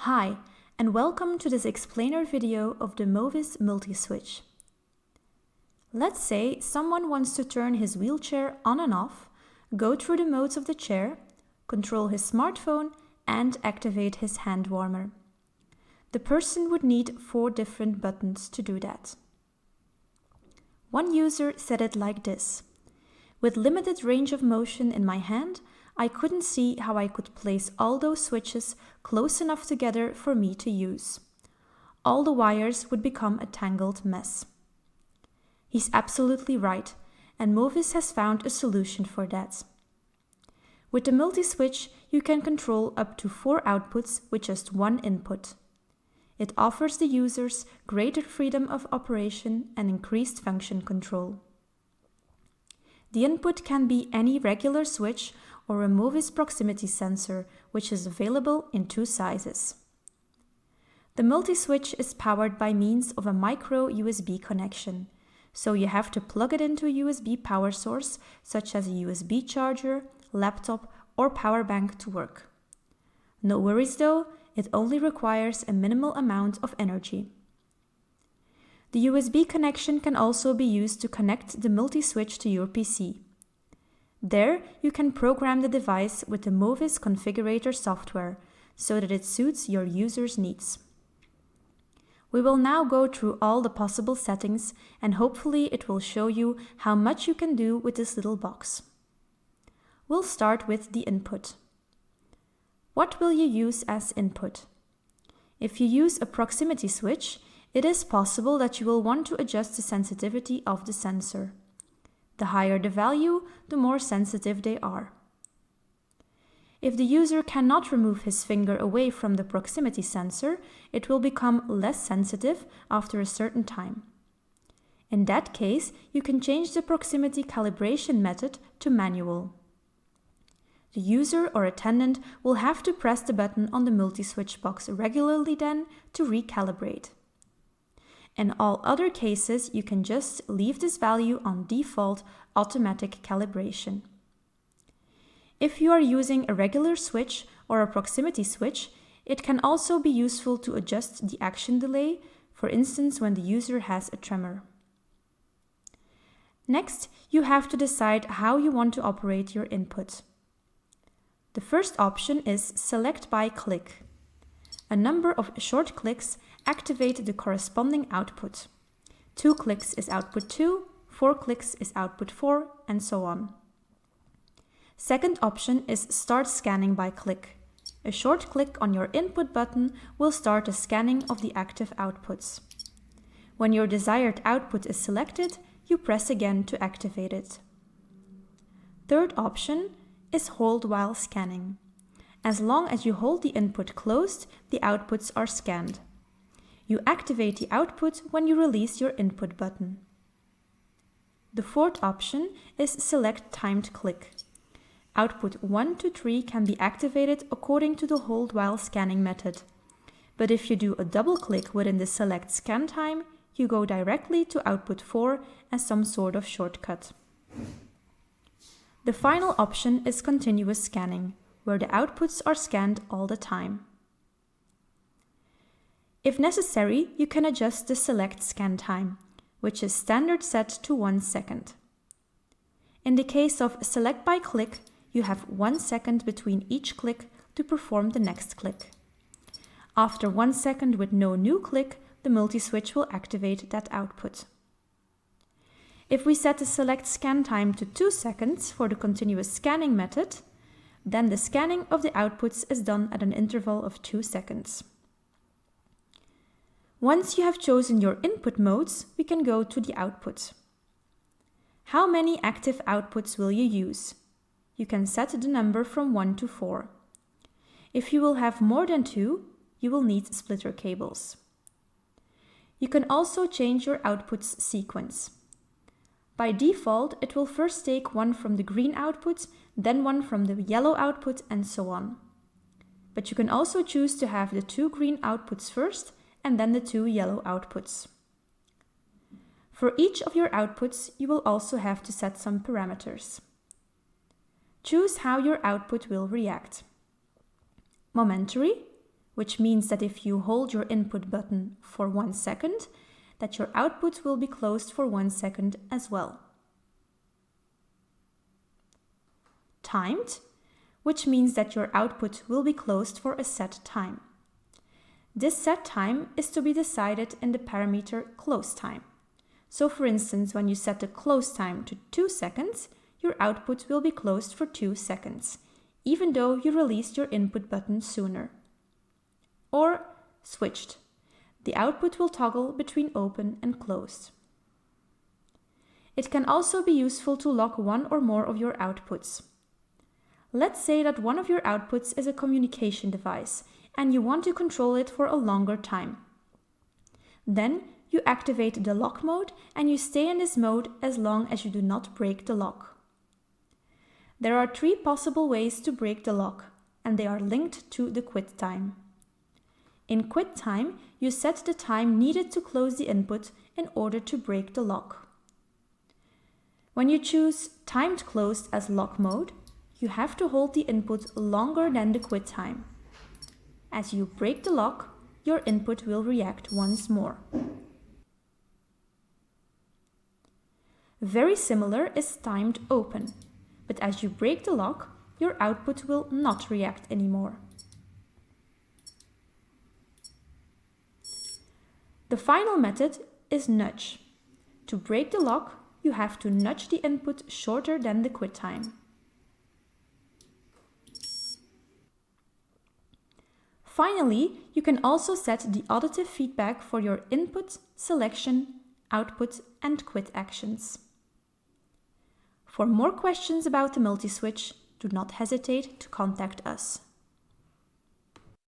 Hi, and welcome to this explainer video of the mo-vis multi-switch. Let's say someone wants to turn his wheelchair on and off, go through the modes of the chair, control his smartphone, and activate his hand warmer. The person would need 4 different buttons to do that. One user said it like this: "With limited range of motion in my hand, I couldn't see how I could place all those switches close enough together for me to use. All the wires would become a tangled mess." He's absolutely right, and mo-vis has found a solution for that. With the multi-switch, you can control up to 4 outputs with just one input. It offers the users greater freedom of operation and increased function control. The input can be any regular switch or a mo-vis proximity sensor, which is available in 2 sizes. The multi-switch is powered by means of a micro USB connection, so you have to plug it into a USB power source, such as a USB charger, laptop, or power bank to work. No worries though, it only requires a minimal amount of energy. The USB connection can also be used to connect the multi-switch to your PC. There, you can program the device with the mo-vis Configurator Software so that it suits your user's needs. We will now go through all the possible settings, and hopefully it will show you how much you can do with this little box. We'll start with the input. What will you use as input? If you use a proximity switch, it is possible that you will want to adjust the sensitivity of the sensor. The higher the value, the more sensitive they are. If the user cannot remove his finger away from the proximity sensor, it will become less sensitive after a certain time. In that case, you can change the proximity calibration method to manual. The user or attendant will have to press the button on the multi-switch box regularly then to recalibrate. In all other cases, you can just leave this value on default automatic calibration. If you are using a regular switch or a proximity switch, it can also be useful to adjust the action delay, for instance when the user has a tremor. Next, you have to decide how you want to operate your input. The first option is Select by Click. A number of short clicks activate the corresponding output. 2 clicks is output 2, 4 clicks is output 4, and so on. Second option is Start Scanning by Click. A short click on your input button will start a scanning of the active outputs. When your desired output is selected, you press again to activate it. Third option is Hold while scanning. As long as you hold the input closed, the outputs are scanned. You activate the output when you release your input button. The fourth option is Select Timed Click. Output 1 to 3 can be activated according to the hold while scanning method. But if you do a double click within the select scan time, you go directly to output 4 as some sort of shortcut. The final option is Continuous Scanning, where the outputs are scanned all the time. If necessary, you can adjust the select scan time, which is standard set to 1 second. In the case of Select by Click, you have 1 second between each click to perform the next click. After 1 second with no new click, the multi-switch will activate that output. If we set the select scan time to 2 seconds for the continuous scanning method, then the scanning of the outputs is done at an interval of 2 seconds. Once you have chosen your input modes, we can go to the output. How many active outputs will you use? You can set the number from 1 to 4. If you will have more than 2, you will need splitter cables. You can also change your outputs sequence. By default, it will first take one from the green output, then one from the yellow output, and so on. But you can also choose to have the 2 green outputs first and then the 2 yellow outputs. For each of your outputs, you will also have to set some parameters. Choose how your output will react. Momentary, which means that if you hold your input button for 1 second, that your output will be closed for 1 second as well. Timed, which means that your output will be closed for a set time. This set time is to be decided in the parameter close time. So for instance, when you set the close time to 2 seconds, your output will be closed for 2 seconds, even though you released your input button sooner. Or switched. The output will toggle between open and closed. It can also be useful to lock one or more of your outputs. Let's say that one of your outputs is a communication device and you want to control it for a longer time. Then you activate the lock mode and you stay in this mode as long as you do not break the lock. There are 3 possible ways to break the lock, and they are linked to the quit time. In quit time, you set the time needed to close the input in order to break the lock. When you choose timed closed as lock mode, you have to hold the input longer than the quit time. As you break the lock, your input will react once more. Very similar is timed open, but as you break the lock, your output will not react anymore. The final method is nudge. To break the lock, you have to nudge the input shorter than the quit time. Finally, you can also set the auditive feedback for your input, selection, output, and quit actions. For more questions about the multi-switch, do not hesitate to contact us.